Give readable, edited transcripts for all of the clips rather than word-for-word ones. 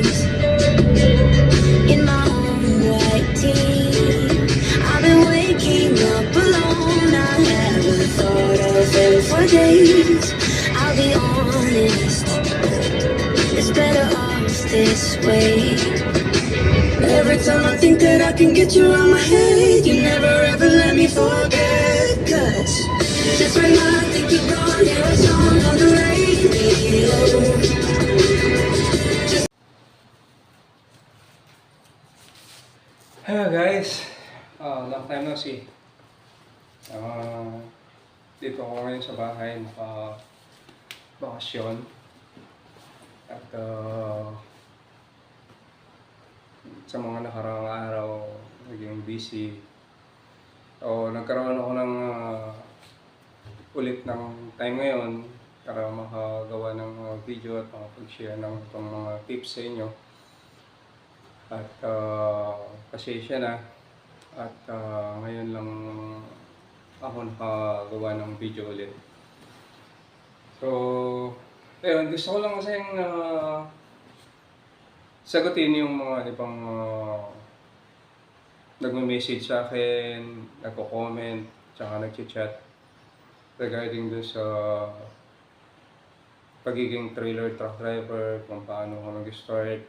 days in my own white tee. I've been waking up alone. I haven't thought of him for days. I'll be honest, it's better off this way. Every time I think that I can get you out my head, you never ever let me forget. Cause just when I think you're gone, hear a song on the radio. Hello guys, long time no see. Dito ako ngayon sa bahay, bakasyon. At sa mga nakaraang araw, naging busy. Nagkaroon ako ng ulit ng time ngayon para makagawa ng video at makapag-share ng itong mga tips sa inyo. At pasensya na at ngayon lang ako nakagawa ng video ulit. So, ayun, gusto ko lang kasing sagutin yung mga ibang nagme-message sa akin, nagko-comment, tsaka nag-chat regarding dun sa pagiging trailer truck driver, kung paano ako nag-start,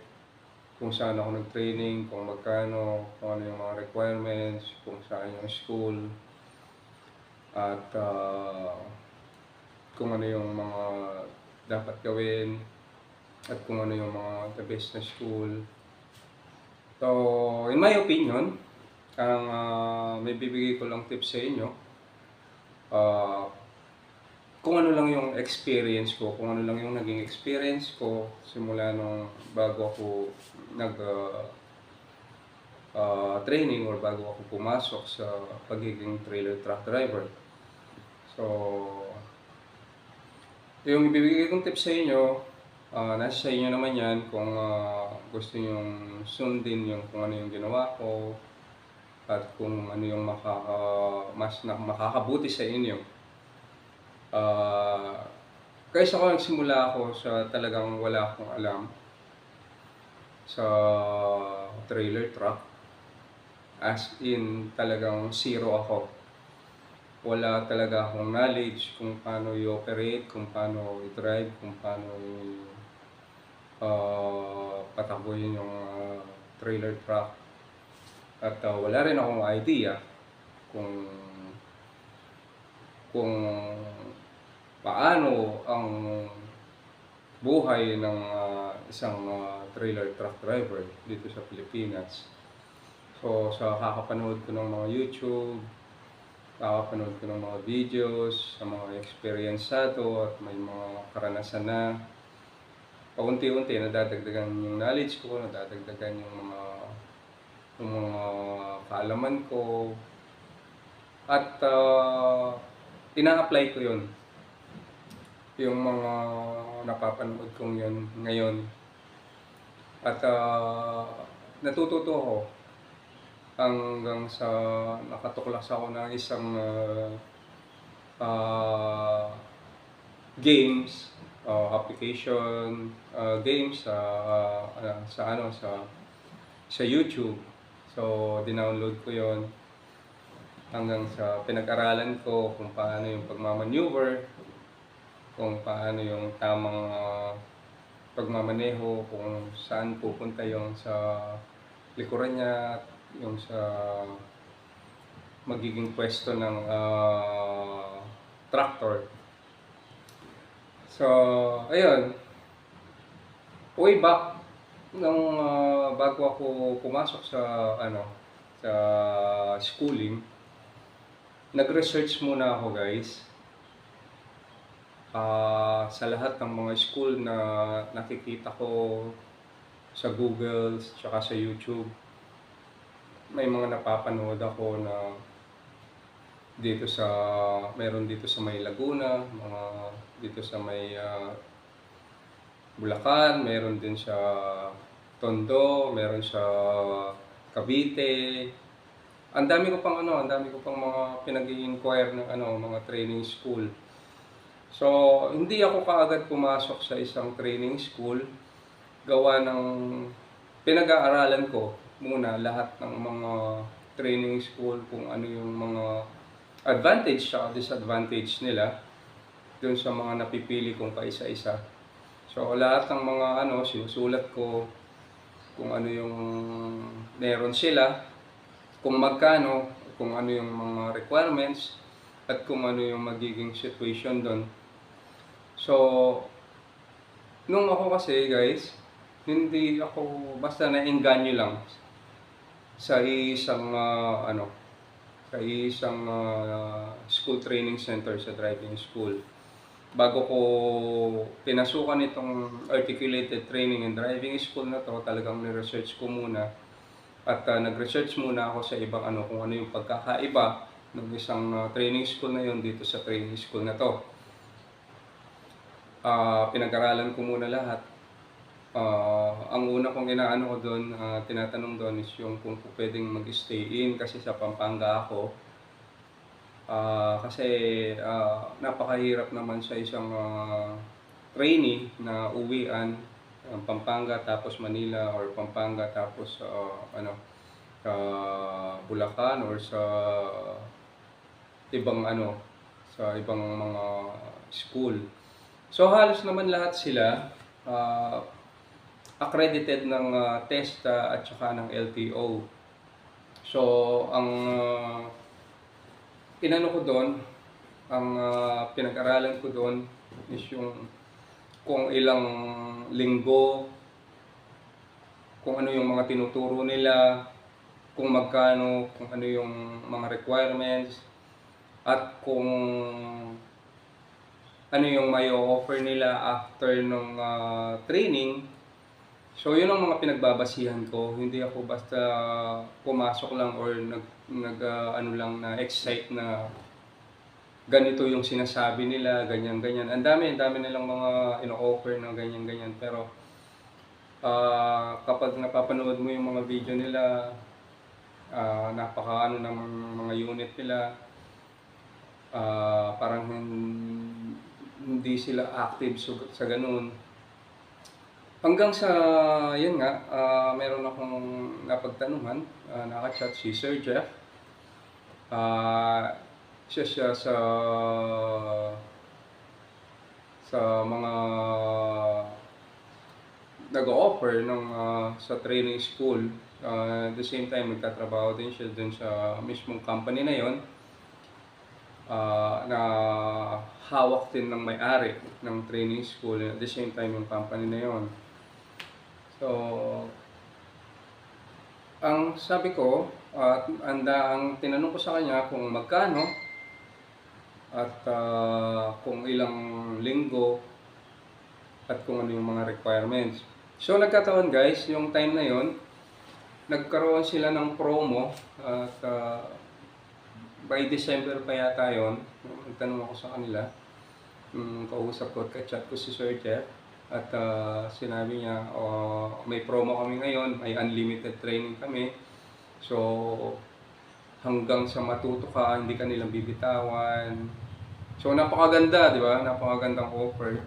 kung saan ako nag-training, kung magkano, kung ano yung mga requirements, kung saan yung school, at kung ano yung mga dapat gawin, at kung ano yung mga the best na school. So, in my opinion, ang may bibigay ko lang tips sa inyo, kung ano lang yung experience ko, kung ano lang yung naging experience ko simula nung bago ako training or bago ako pumasok sa pagiging trailer truck driver. So, yung ibibigay kong tips sa inyo, nasa sa inyo naman yan kung gusto nyong sundin yung kung ano yung ginawa ko at kung ano yung mas makakabuti sa inyo. Kaysa ako nagsimula ako sa talagang wala akong alam sa trailer truck, as in talagang zero ako. Wala talaga akong knowledge kung paano i-operate, kung paano i-drive, kung paano patakbuhin yung trailer truck. At wala rin akong idea kung paano ang buhay ng isang trailer truck driver dito sa Pilipinas. So, sa kakapanood ko ng mga YouTube, kakapanood ko ng mga videos, sa mga eksperyensado at may mga karanasan na paunti-unti nadadagdagan yung knowledge ko, nadadagdagan yung mga kaalaman ko, at ina-apply ko yun, yung mga napapanood kong yun ngayon, at natututo ako hanggang sa nakatuklas ako ng isang games, application, games sa YouTube. So, dinownload ko yon hanggang sa pinag-aralan ko kung paano yung pagmamaneuver, kung paano yung tamang pagmamaneho, kung saan pupunta yung sa likuran niya, yung sa magiging pwesto ng tractor. So, ayun, way back nung bago ako pumasok sa sa schooling, nag-research muna ako guys sa lahat ng mga school na nakikita ko sa Google tsaka sa YouTube. May mga napapanood ako na meron dito sa may Laguna, mga dito sa may Bulacan, meron din sa Tondo, meron sa Cavite. Ang dami ko pang mga pinag-i-inquire ng mga training school. So, hindi ako kaagad pumasok sa isang training school gawa ng pinag-aaralan ko muna lahat ng mga training school, kung ano yung mga advantage at disadvantage nila dun sa mga napipili kong paisa-isa. So lahat ng mga sinusulat ko kung ano yung meron sila, kung magkano, kung ano yung mga requirements, at kung ano yung magiging situation doon. So, nung ako kasi guys, hindi ako basta naengganyo lang sa isang school training center sa driving school. Bago ko pinasukan itong articulated training and driving school na to, talagang ni-research ko muna at nag-research muna ako sa ibang kung ano yung pagkakaiba ng isang training school na yun dito sa training school na to. Pinag-aralan ko muna lahat. Ang una kong inaano ko doon, tinatanong doon is yung kung pwedeng mag-stay in kasi sa Pampanga ako. Kasi napakahirap naman sa isang trainee na uwian, Pampanga tapos Manila or Pampanga tapos Bulacan or sa ibang mga school. So halos naman lahat sila accredited ng TESTA at saka ng LTO. So ang ko doon, ang pinag-aralan ko doon is yung kung ilang linggo, kung ano yung mga tinuturo nila, kung magkano, kung ano yung mga requirements, at kung ano yung may offer nila after nung training. So yun ang mga pinagbabasihan ko. Hindi ako basta pumasok lang or na-excite na ganito yung sinasabi nila, ganyan-ganyan. Ang dami nilang mga ino-offer na ganyan-ganyan. Pero kapag napapanood mo yung mga video nila, ng mga unit nila, parang hindi sila active sa ganun. Hanggang sa, yun nga, meron akong napagtanungan, nakachat si Sir Jeff. Siya sa mga nag-o-offer sa training school. At the same time, magtatrabaho din siya dun sa mismong company na yon, na hawak din ng may-ari ng training school. At the same time, yung company na yon. So, ang sabi ko, ang tinanong ko sa kanya kung magkano at kung ilang linggo at kung ano yung mga requirements. So, nagkataon guys, yung time na yon, nagkaroon sila ng promo at by December pa yata yon. Nagtanong ako sa kanila, kausap ko at ka-chat ko si Sir Jeff. At sinabi niya, may promo kami ngayon, may unlimited training kami. So, hanggang sa matuto ka, hindi ka nilang bibitawan. So, napakaganda, di ba? Napakagandang offer.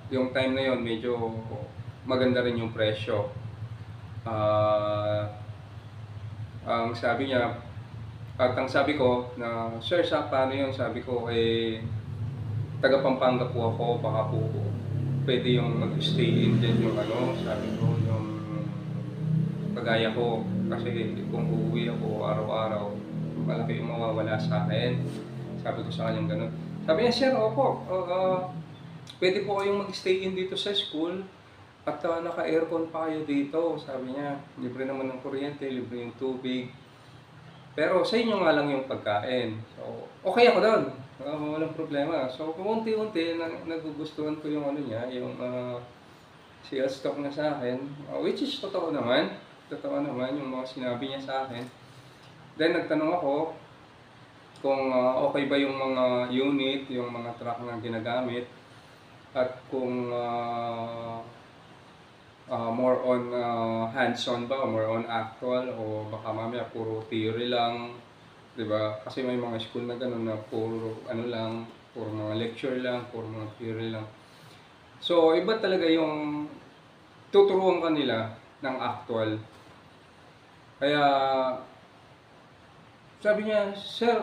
Yung time na yon, medyo maganda rin yung presyo. Ang sabi niya, at ang sabi ko na, Sir, paano yun? Sabi ko, taga Pampanga po ako, baka po pwede yung mag-stay in din yung sabi ko, yung kagaya ko, kasi kung uuwi ako araw-araw, malaki yung mawawala sa akin. Sabi ko sa kanyang ganun. Sabi niya, Sir, opo, pwede po kayong mag-stay in dito sa school at naka-aircon pa kayo dito. Sabi niya, libre naman ng kuryente, libre yung tubig. Pero sa inyo nga lang yung pagkain. So, okay ako doon. Walang problema. So, unti-unti, nagugustuhan ko yung niya, yung sales talk na sa akin. Which is totoo naman. Totoo naman yung mga sinabi niya sa akin. Then, nagtanong ako kung okay ba yung mga unit, yung mga truck na ginagamit. At kung more on hands-on ba, more on actual, o baka mamaya puro theory lang, diba? Kasi may mga school na gano'n na puro puro mga lecture lang, puro mga theory lang. So, iba talaga yung tuturuan ka nila ng actual. Kaya, sabi niya, "Sir,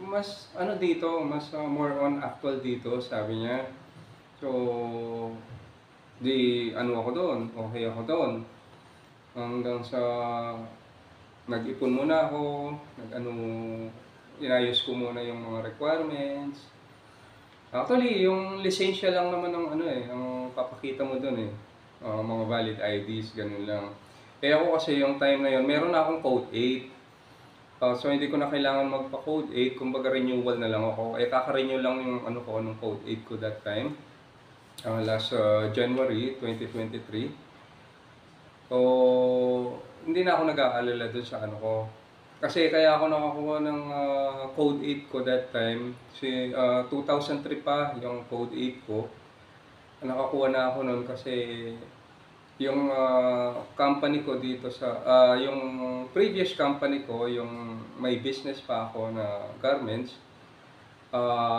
mas ano dito, mas more on actual dito," sabi niya. So, di ano ako doon, okay ako doon. Hanggang sa nag-ipon muna ako, nag-ano, inayos ko muna yung mga requirements. Actually, yung lisensya lang naman ng ano eh, ang papakita mo doon eh. Mga valid IDs, ganun lang. Kaya ako kasi yung time na yun, meron na akong Code 8. So hindi ko na kailangan magpa-Code 8, kumbaga renewal na lang ako. Kaka-renew lang yung ano ko, ng Code 8 ko that time. Last January 2023. So, hindi na ako nag-aalala dun sa ano ko. Kasi kaya ako nakakuha ng Code 8 ko that time. 2003 pa yung Code 8 ko. Nakakuha na ako nun kasi yung company ko dito sa yung previous company ko, yung may business pa ako na garments,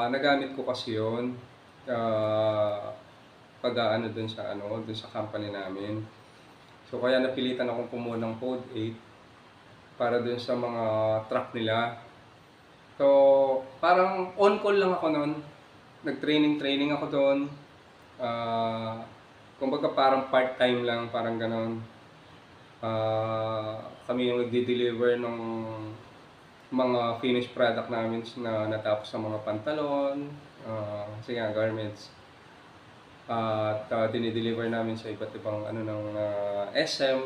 nagamit ko kasi yun pag ano dun sa company namin. So kaya napilitan akong kumuha ng Code 8 para dun sa mga truck nila. So parang on call lang ako noon. Nag-training ako doon. Kumbaga parang part-time lang, parang ganon. Kami yung nagde-deliver ng mga finished product namin na natapos sa mga pantalon, kasi nga garments. At dinideliver namin sa iba't ibang ano ng SM,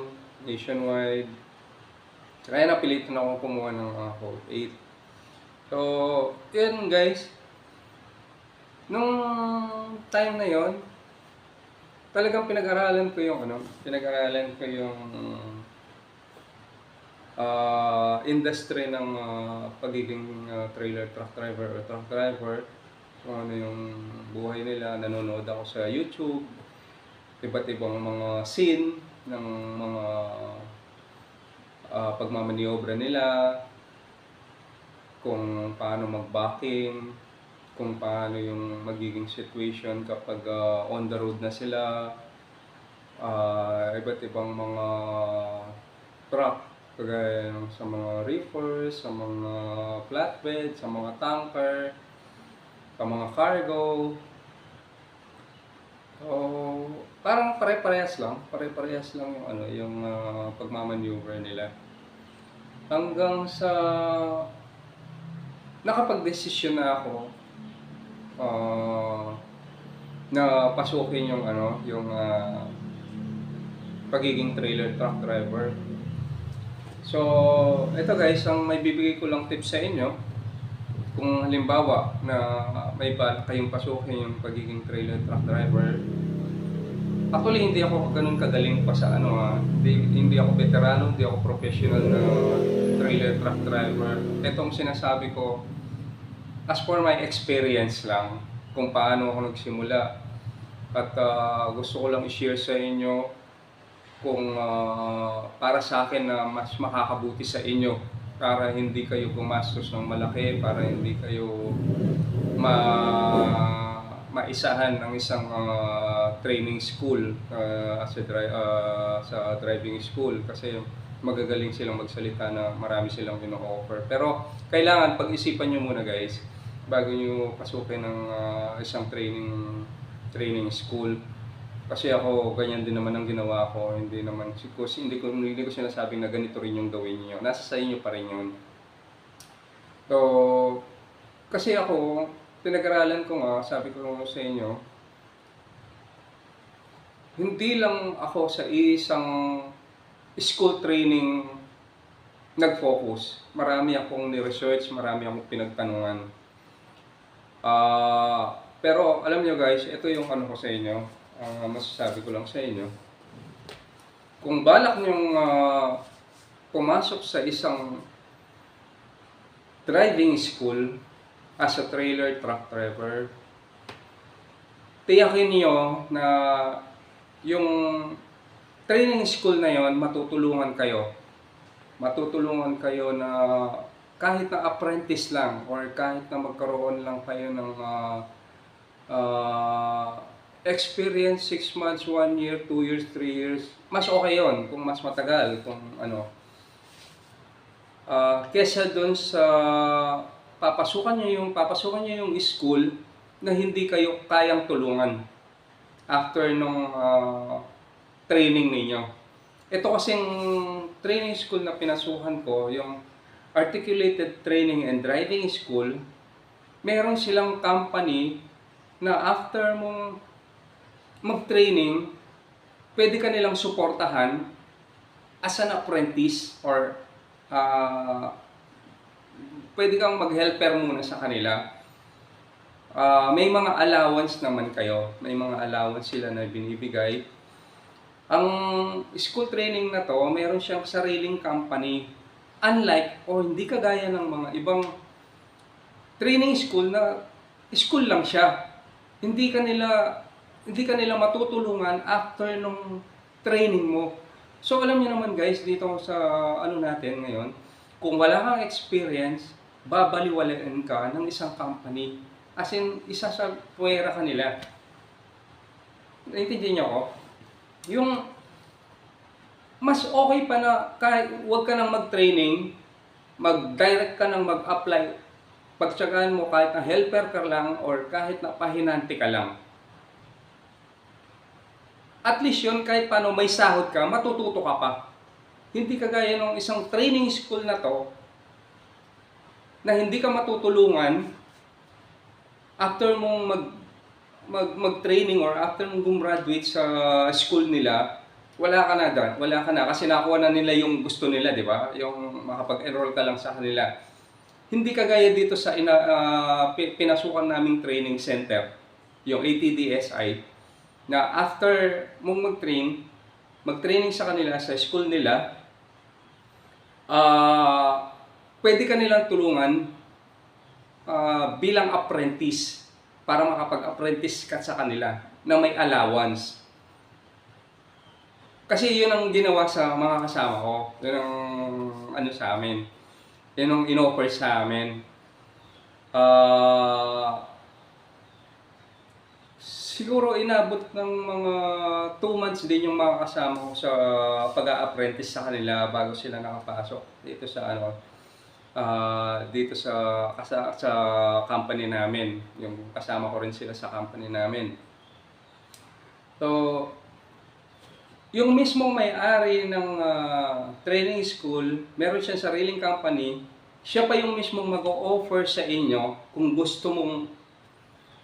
nationwide. Kaya napilitan ako kumuha ng Code 8. So, yun guys. Nung time na yon, talagang pinag-aralan ko yung industry ng pagiging trailer truck driver o truck driver. Kung ano yung buhay nila, nanonood ako sa YouTube, iba't ibang mga scene ng mga pagmamaniobra nila, kung paano mag-backing, kung paano yung magiging situation kapag on the road na sila, iba't ibang mga truck, kagaya sa mga reefers, sa mga flatbed, sa mga tanker, sa mga cargo. So, parang pare-parehas lang yung pagmamaneuver nila. Hanggang sa nakapag-desisyon na ako na pasukin yung pagiging trailer truck driver. So, ito guys, ang may bibigay ko lang tips sa inyo, kung halimbawa na may balak kayong pasukin yung pagiging trailer truck driver. Actually, hindi ako ganun kagaling pa sa hindi ako veterano, hindi ako professional na trailer truck driver. Itong sinasabi ko, as for my experience lang, kung paano ako nagsimula. At gusto ko lang i-share sa inyo kung para sa akin na mas makakabuti sa inyo, para hindi kayo gumastos ng malaki, para hindi kayo maisahan ng isang training school sa driving school, kasi magagaling silang magsalita na marami silang ino-offer. Pero kailangan pag-isipan nyo muna guys bago nyo pasukin ng isang training school. Kasi ako ganyan din naman ang ginawa ko, hindi ko sinasabing na ganito rin yung gawin niyo. Nasa sa inyo pa rin yun. So, kasi ako, pinag-aralan ko nga, sabi ko sa inyo, hindi lang ako sa isang school training nag-focus. Marami akong ni-research, marami akong pinagtanungan. Pero alam nyo guys, ito yung ko sa inyo, masasabi ko lang sa inyo. Kung balak nyong pumasok sa isang driving school as a trailer truck driver, tiyakin niyo na yung training school na yon matutulungan kayo na kahit na apprentice lang or kahit na magkaroon lang kayo ng experience 6 months, 1 year, 2 years, 3 years, mas okay yon kung mas matagal, kung ano. Kesa doon sa papasukan niyo yung school na hindi kayo kayang tulungan after nung training ninyo. Ito kasing training school na pinasukan ko, yung Articulated Training and Driving School, meron silang company na after mong mag-training, pwede ka nilang suportahan as an apprentice or pwede kang mag-helper muna sa kanila. May mga allowance naman kayo. May mga allowance sila na binibigay. Ang school training na to, mayroon siyang sariling company. Unlike o hindi kagaya ng mga ibang training school na school lang siya. Hindi ka nila matutulungan after nung training mo. So alam niyo naman guys, dito sa ano natin ngayon, kung wala kang experience, babaliwalain ka ng isang company. As in, isa sa puwera ka nila. Naintindihan niyo ako? Yung mas okay pa na kahit huwag ka nang mag-training, mag-direct ka nang mag-apply, pagtsagaan mo kahit na helper ka lang or kahit na pahinante ka lang. At least yun, kahit paano may sahod ka, matututo ka pa. Hindi kagaya ng isang training school na to, na hindi ka matutulungan after mong mag-training or after mong gumraduate sa school nila, wala ka na doon. Wala ka na kasi nakuha na nila yung gusto nila, di ba? Yung makapag-enroll ka lang sa kanila. Hindi kagaya dito sa pinasukan naming training center, yung ATDSI, na after mong mag-training sa kanila, sa school nila, pwede ka nilang tulungan bilang apprentice para makapag-apprentice ka sa kanila na may allowance. Kasi yun ang ginawa sa mga kasama ko. Yun ang ano sa amin. Yun ang in-offer sa amin. Siguro inabot ng mga 2 months din yung mga kasama ko sa pag-a-apprentice sa kanila bago sila nakapasok dito sa dito sa company namin. Yung kasama ko rin sila sa company namin. So, yung mismong may-ari ng training school, meron siyang sariling company, siya pa yung mismong mag-o-offer sa inyo kung gusto mong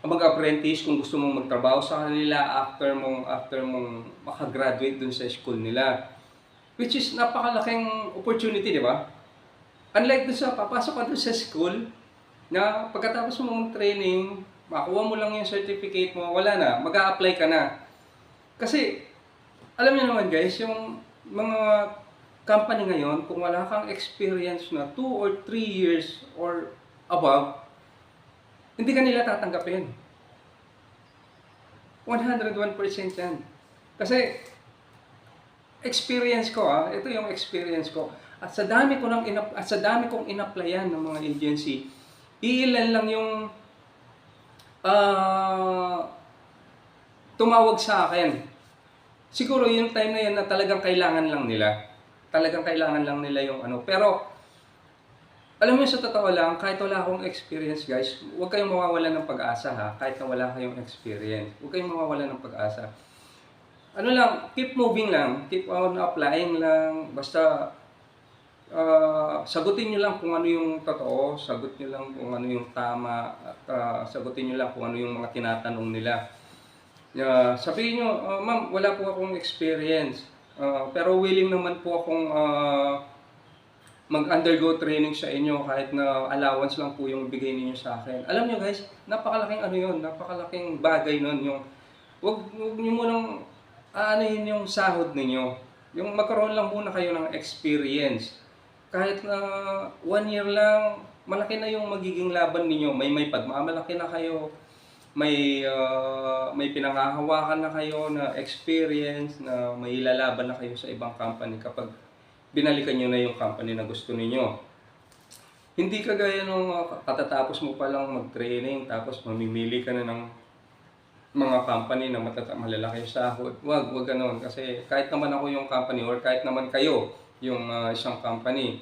mag-apprentice, kung gusto mong magtrabaho sa kanila after mong makagraduate dun sa school nila. Which is napakalaking opportunity, di ba? Unlike dun sa papasok ka dun sa school, na pagkatapos mo mag-training, makuha mo lang yung certificate mo, wala na, mag-a-apply ka na. Kasi, alam niyo naman guys, yung mga company ngayon, kung wala kang experience na 2 or 3 years or above, hindi ka nila tatanggapin. 101% yan. Kasi, experience ko ito yung experience ko. At sa dami kong in-applyan ng mga agency, iilan lang yung tumawag sa akin. Siguro yung time na yan na talagang kailangan lang nila. Talagang kailangan lang nila yung ano. Pero, alam mo sa totoo lang, kahit wala akong experience guys, huwag kayong mawawalan ng pag-asa ha. Kahit na wala kayong experience. Huwag kayong mawawalan ng pag-asa. Ano lang, keep moving lang. Keep on applying lang. Basta, sagutin nyo lang kung ano yung totoo. Sagot nyo lang kung ano yung tama. At sagutin nyo lang kung ano yung mga tinatanong nila. Sabihin nyo, ma'am, wala po akong experience. Pero willing naman po akong mag-undergo training sa inyo kahit na allowance lang po yung bigay niyo sa akin. Alam nyo guys, napakalaking ano yun, napakalaking bagay nun. Yung, wag nyo munang aanahin yung sahod ninyo. Yung magkaroon lang muna kayo ng experience. Kahit na 1 year lang, malaki na yung magiging laban ninyo. May pagmamalaki na kayo. May pinangahawakan na kayo na experience, na may lalaban na kayo sa ibang company kapag binalikan nyo na yung company na gusto ninyo. Hindi kagaya nung katatapos mo palang mag-training tapos mamimili ka na ng mga company na malalaki yung sahod. Wag gano'n. Kasi kahit naman ako yung company or kahit naman kayo yung isang company,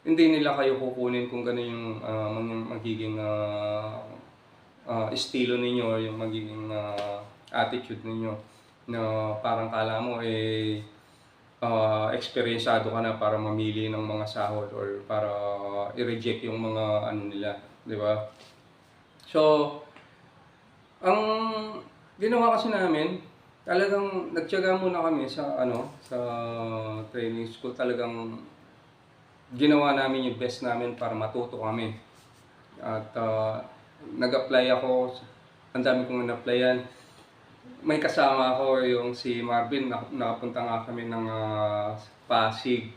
hindi nila kayo kukunin kung gano'n yung magiging estilo ninyo or yung magiging attitude ninyo na parang kala mo eksperyensado ka na para mamili ng mga sahod or para i-reject yung mga ano nila, di ba? So, ang ginawa kasi namin, talagang nagtiyaga muna kami sa training school. Talagang ginawa namin yung best namin para matuto kami. At nag-apply ako, ang dami kong na-applyan. May kasama ako yung si Marvin, nakapunta nga kami ng Pasig.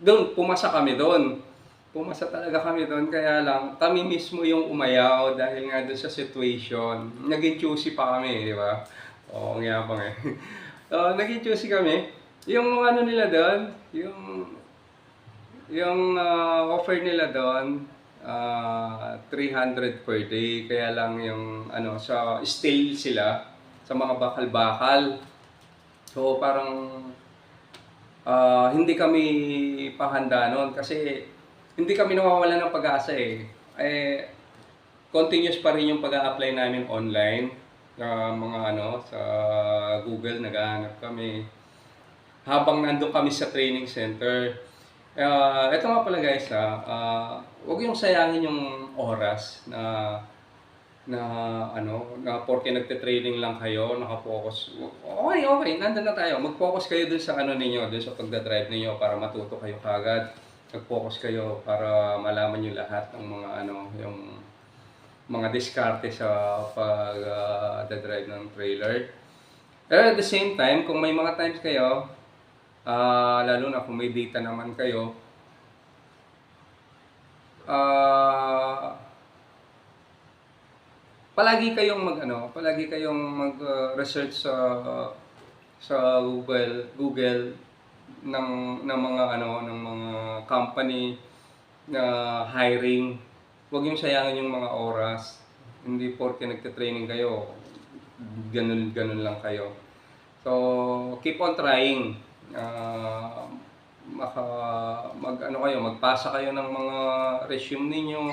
Doon, pumasa kami doon. Pumasa talaga kami doon, kaya lang kami mismo yung umayaw dahil nga doon sa situation. Naging choosy pa kami, di ba? Oo, ang yabang eh. Naging choosy kami. Yung ano nila doon, yung offer nila doon, 300 per day. Kaya lang yung sa stay sila, sa mga bakal-bakal. So parang hindi kami pahanda noon kasi hindi kami nawawalan ng pag-asa eh. Continuous pa rin yung pag-a-apply namin online. Mga sa Google, naghahanap kami. Habang nandun kami sa training center. Ito nga pala guys huwag yung sayangin yung oras na porke nagte-training lang kayo, naka-focus. Okay, nandun na tayo. Mag-focus kayo dun sa ninyo, dun sa pagdadrive ninyo para matuto kayo kagad. Mag-focus kayo para malaman nyo lahat ng mga yung mga diskarte sa pag-drive ng trailer. Pero at the same time, kung may mga times kayo, lalo na kung may data naman kayo, palagi kayong mag-research sa Google ng mga ng mga company na hiring. Huwag yung sayangin yung mga oras. Hindi porke nagte-training kayo, ganun lang kayo. So, keep on trying. Magpasa kayo ng mga resume ninyo,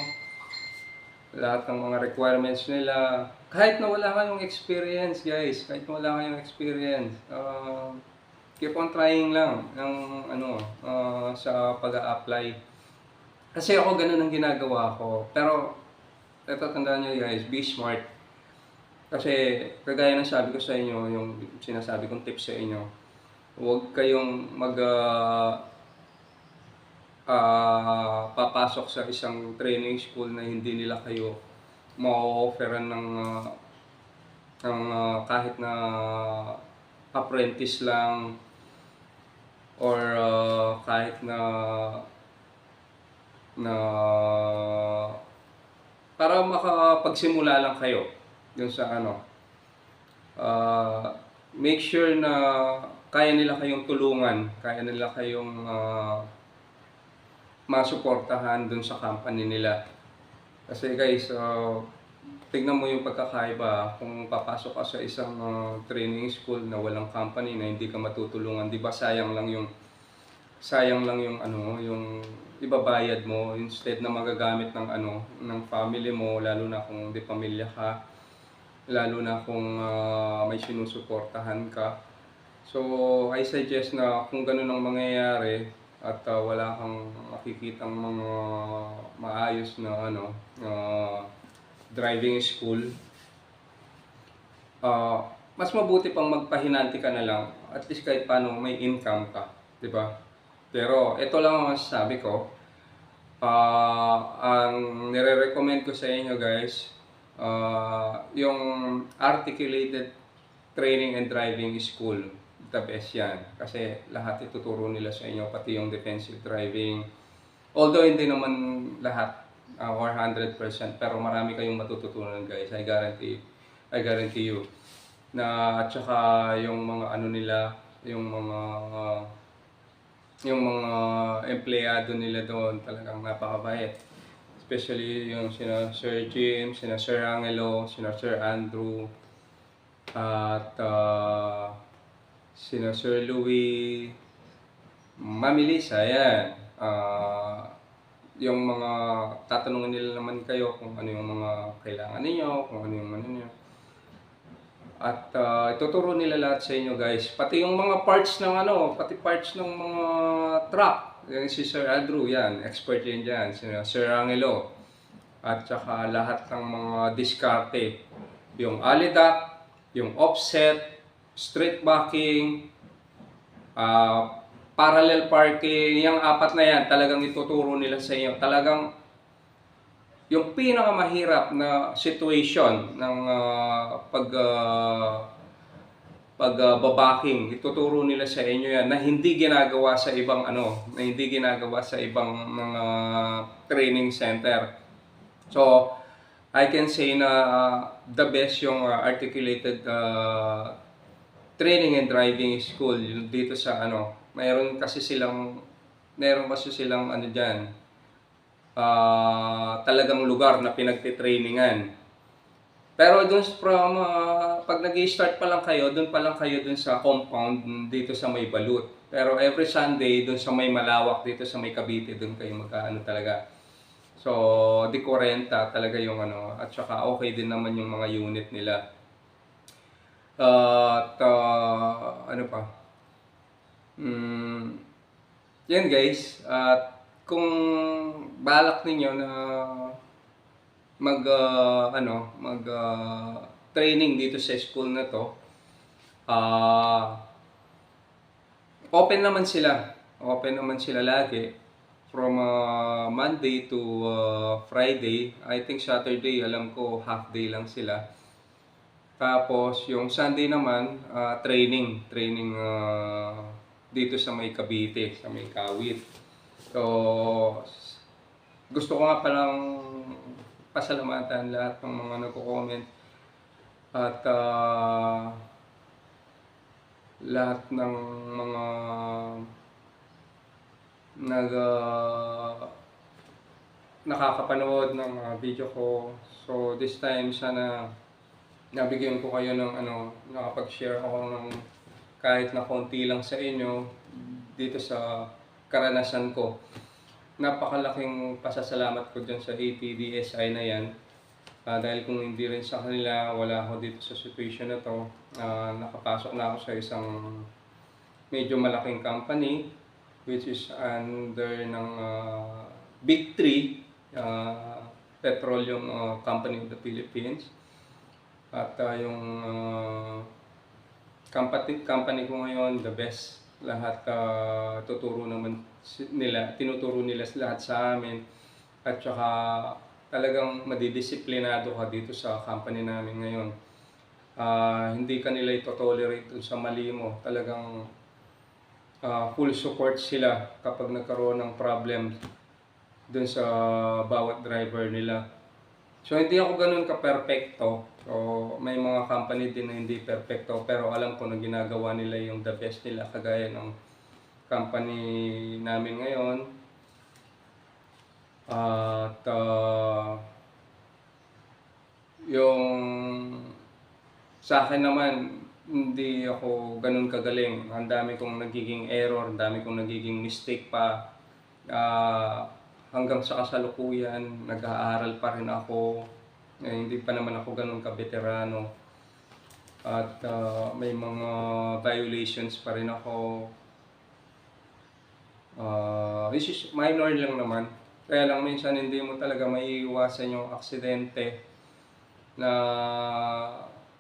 lahat ng mga requirements nila. Kahit na wala kayong experience, guys, keep on trying lang ng sa pag-a-apply. Kasi ako ganun ang ginagawa ko. Pero ito, tandaan nyo guys, be smart. Kasi kagaya ng sabi ko sa inyo, yung sinasabi kong tips sa inyo, huwag kayong papasok sa isang training school na hindi nila kayo ma-offeran ng kahit na apprentice lang or kahit na para makapagsimula lang kayo dun sa make sure na kaya nila kayong tulungan, kaya nila kayong masuportahan dun sa company nila. Kasi guys, tignan mo yung pagkakaiba kung papasok ka sa isang training school na walang company, na hindi ka matutulungan, di ba sayang lang yung yung ibabayad mo instead na magagamit ng ng family mo, lalo na kung di pamilya ka, lalo na kung may sinusuportahan ka. So I suggest na kung ganun ang mangyayari at wala kang makikitang mga maayos na driving school, mas mabuti pang magpahinanti ka na lang, at least kahit paano may income ka, di ba? Pero ito lang ang masasabi ko, ang nire-recommend ko sa inyo guys, yung articulated training and driving school, the best yan. Kasi lahat ituturo nila sa inyo, pati yung defensive driving. Although hindi naman lahat or 100%, pero marami kayong matututunan guys, I guarantee you. At saka yung mga nila, yung mga empleyado nila doon talagang napakabait. Especially yung sina Sir Jim, sina Sir Angelo, sina Sir Andrew. At sina Sir Louie, Mami Lisa, yan. Yung mga tatanungin nila naman kayo kung ano yung mga kailangan ninyo, kung ano yung ano nyo. At ituturo nila lahat sa inyo guys. Pati yung mga parts ng pati parts ng mga truck. Yan si Sir Andrew, yan. Expert yan dyan. Si Sir Angelo. At saka lahat ng mga diskarte. Yung alidak, yung offset, street backing, parallel parking, yung apat na yan, talagang ituturo nila sa inyo. Talagang yung pinakamahirap na situation ng pagbabaking, ituturo nila sa inyo yan na hindi ginagawa sa ibang na hindi ginagawa sa ibang mga training center. So, I can say na the best yung articulated training and driving school dito sa mayroon kasi silang diyan, talagang lugar na pinagtitrainingan. Pero dun from pag nag-i-start pa lang kayo, dun sa compound dito sa May Balut. Pero every Sunday dun sa May Malawak dito sa May Cavite, dun kayo talaga. So, di 40 talaga yung at saka okay din naman yung mga unit nila. At ano pa? Yan guys, at kung balak ninyo na training dito sa school na to, open naman sila lagi from Monday to Friday. I think Saturday, alam ko half day lang sila. Tapos yung Sunday naman, training dito sa May Cavite, sa May Kawit. So, gusto ko nga palang pasalamatan lahat ng mga nagko-comment at lahat ng mga nakakapanood ng mga video ko. So, this time sana nabigyan ko kayo ng nakapag-share ako ng kahit na konti lang sa inyo dito sa karanasan ko. Napakalaking pasasalamat ko dyan sa ATDSI na yan. Dahil kung hindi rin sa kanila, wala ako dito sa situation na to. Nakapasok na ako sa isang medyo malaking company which is under ng Big 3 Petroleum Company of the Philippines. At yung company ko ngayon, the best. Lahat tinuturo nila lahat sa amin. At saka talagang madidisiplinado ka dito sa company namin ngayon. Hindi ka nila ito-tolerate sa mali mo. Talagang full support sila kapag nagkaroon ng problem dun sa bawat driver nila. So, hindi ako ganun ka-perfecto. So, may mga company din na hindi perfecto, pero alam ko na ginagawa nila yung the best nila, kagaya ng company namin ngayon. At yung sa akin naman, hindi ako ganun kagaling. Ang dami kong nagiging error, ang dami kong nagiging mistake pa. Hanggang sa kasalukuyan, nag-aaral pa rin ako. Hindi pa naman ako ganun ka-veterano. At may mga violations pa rin ako. This is minor lang naman. Kaya lang minsan hindi mo talaga maiiwasan yung aksidente.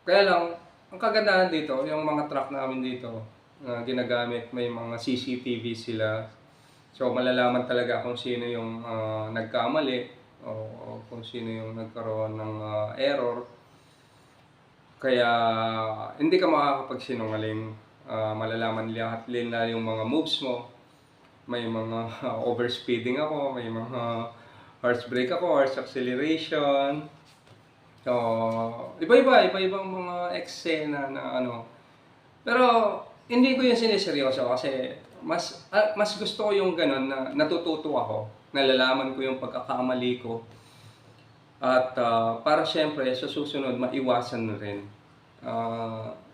Kaya lang, ang kagandahan dito, yung mga truck namin dito na ginagamit, may mga CCTV sila. So, malalaman talaga kung sino yung nagkamali o kung sino yung nagkaroon ng error. Kaya, hindi ka makakapagsinungaling. Malalaman lahat nila yung mga moves mo. May mga overspeeding ako, may mga harsh brake ako, harsh acceleration. So, iba-ibang mga eksena na Pero, hindi ko yung siniseryoso kasi mas gusto ko yung ganun na natututo ako, nalalaman ko yung pagkakamali ko. At para syempre sa susunod maiwasan na rin.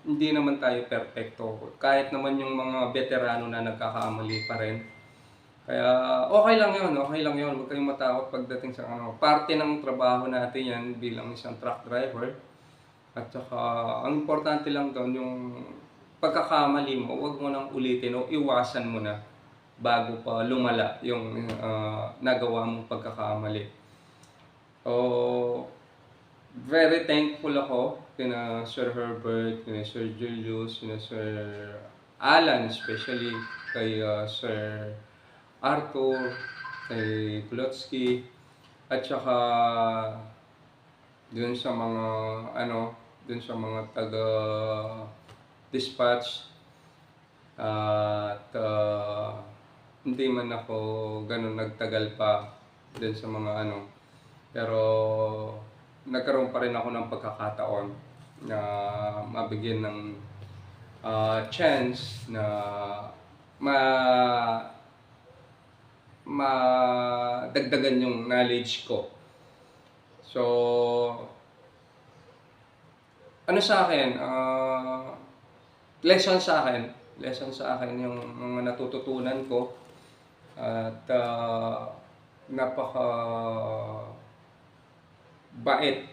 Hindi naman tayo perpekto. Kahit naman yung mga veterano na nagkakamali pa rin. Kaya okay lang yun. Huwag kayong matakot pagdating sa ano. Parte ng trabaho natin yan bilang isang truck driver. At saka, ang importante lang doon yung pagkakamali mo, huwag mo nang ulitin o iwasan mo na bago pa lumala yung nagawa mong pagkakamali. So, very thankful ako kina Sir Herbert, kina Sir Julius, kina Sir Alan, especially kay Sir Arthur, kay Kulotsky, at saka dun sa mga dun sa mga taga dispatch at hindi man ako ganun nagtagal pa dun sa mga pero nagkaroon pa rin ako ng pagkakataon na mabigyan ng chance na madagdagan yung knowledge ko. So, sa akin, lesson sa akin yung mga natututunan ko at napaka bait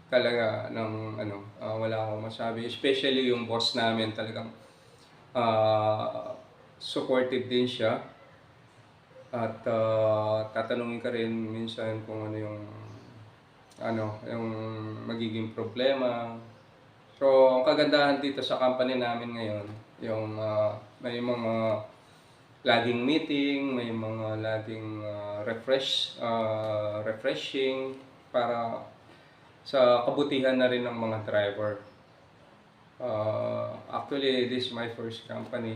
talaga ng wala akong masabi, especially yung boss namin talagang supportive din siya at tatanungin ka rin minsan kung yung magiging problema. So, ang kagandahan dito sa company namin ngayon, yung may mga laging meeting, may mga laging refreshing para sa kabutihan na rin ng mga driver. Actually, this is my first company.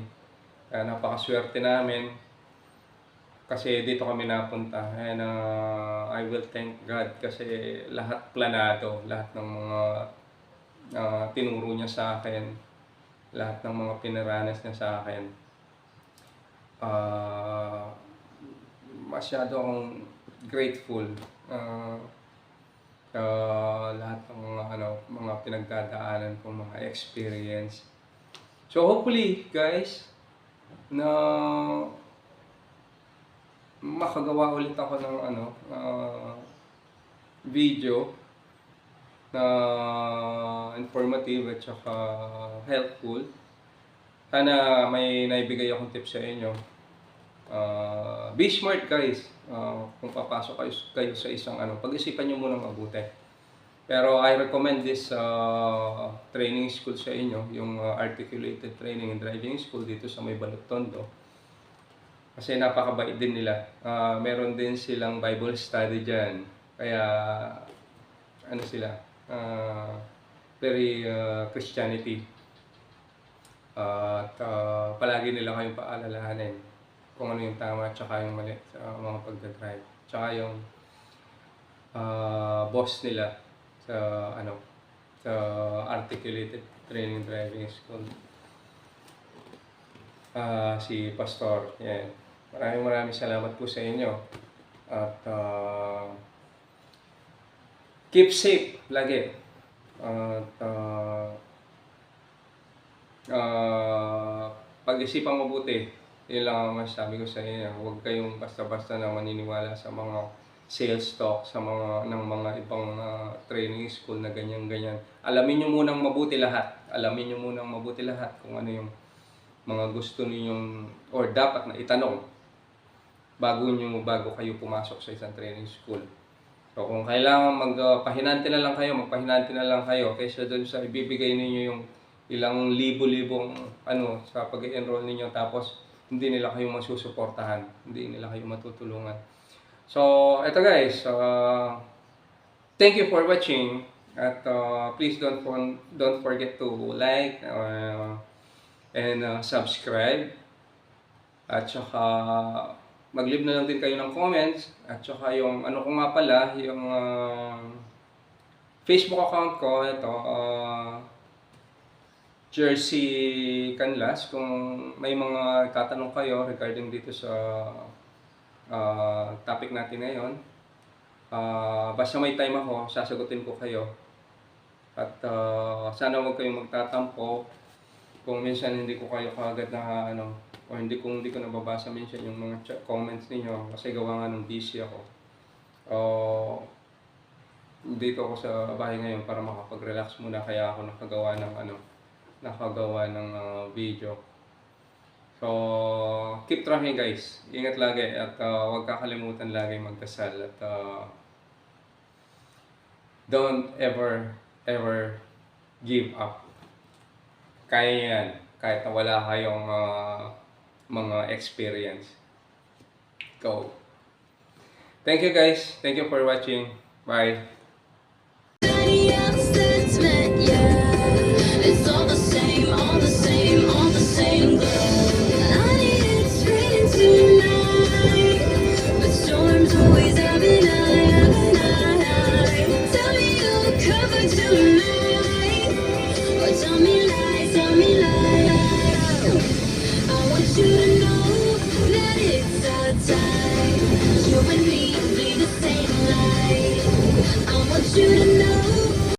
Kaya napakaswerte namin kasi dito kami napunta. And I will thank God kasi lahat planado, lahat ng mga tinuro niya sa akin, lahat ng mga pinaranas niya sa akin. Masyado akong grateful lahat ng mga pinagdadaanan kong mga experience. So hopefully guys na makagawa ulit ako ng video na informative at saka helpful. Sana may naibigay akong tips sa inyo. Be smart guys. Kung papasok kayo sa isang pag-isipan nyo muna mabuti. Pero I recommend this training school sa inyo, yung Articulated Training and Driving School dito sa may Balot Tondo. Kasi napakabait din nila. Meron din silang Bible study dyan. Kaya sila, very Christianity. At palagi nila kayong paalalahanin kung ano yung tama at saka yung mali sa mga pagdadrive. Tsaka yung boss nila sa sa Articulated Training Driving School, si Pastor. Yan. Maraming salamat po sa inyo at keep safe lagi at pag-isipan mabuti. Yun lang ang masasabi ko sa inyo. Huwag kayong basta-basta na maniniwala sa mga sales talk sa mga ibang training school na ganyan-ganyan. Alamin nyo munang mabuti lahat. Kung ano yung mga gusto ninyong or dapat na itanong bago kayo pumasok sa isang training school. So kung kailangan magpahinante na lang kayo kaysa doon sa ibibigay ninyo yung ilang libo-libong sa pag-enroll ninyo tapos hindi nila kayo masusuportahan, hindi nila kayo matutulungan. So, eto guys, thank you for watching at please don't forget to like and subscribe at saka mag-leave na lang din kayo ng comments at saka yung ko nga pala, yung Facebook account ko, ito Jersey Canlas. Kung may mga tatanong kayo regarding dito sa topic natin ngayon, basta may time ako, sasagutin ko kayo. At sana huwag kayong magtatampo kung minsan hindi ko kayo kaagad na ano, o hindi ko nababasa minsan yung mga comments ninyo kasi gawa nga ng busy ako. Dito ako sa bahay ngayon para makapag-relax muna kaya ako nakagawa ng video. So, keep trying guys. Ingat lagi at huwag kakalimutan lagi magdasal at don't ever give up. Kaya yan kahit na wala kayong mga experience. Go. Thank you guys. Thank you for watching. Bye. Nobody else that's met ya. It's all the same, all the same, all the same girl. Honey, it's raining tonight, but storms always have an eye. Tell me you'll cover tonight, or tell me lies, tell me lies. I want you to know that it's our time. You and me.